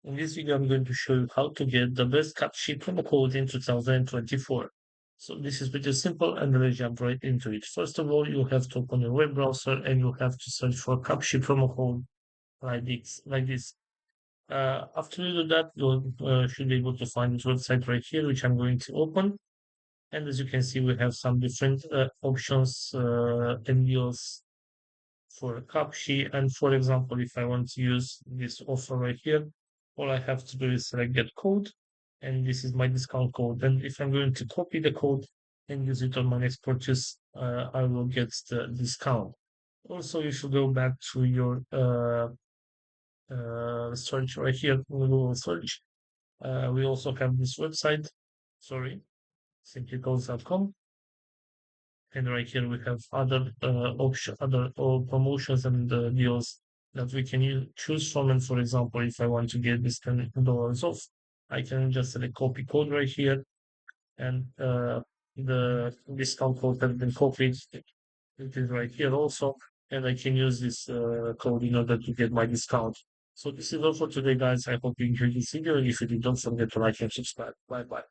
In this video, I'm going to show you how to get the best Cupshe promo code in 2024. So this is pretty simple and let's jump right into it. First of all, you have to open your web browser and you have to search for Cupshe promo code like this. After you do that, you should be able to find this website right here, which I'm going to open. And as you can see, we have some different options and deals for a Cupshe. And for example, if I want to use this offer right here, all I have to do is select get code, and this is my discount code. And if I'm going to copy the code and use it on my next purchase, I will get the discount. Also, you should go back to your search right here, Google search. We also have this website, sorry, simplycodes.com. And right here we have other other promotions and deals that we can choose from. And for example, if I want to get this $10 off, I can just select copy code right here, and the discount code has been copied. It is right here also, and I can use this code in order to get my discount. So this is all for today, guys. I hope you enjoyed this video. If you did, don't forget to like and subscribe. Bye bye.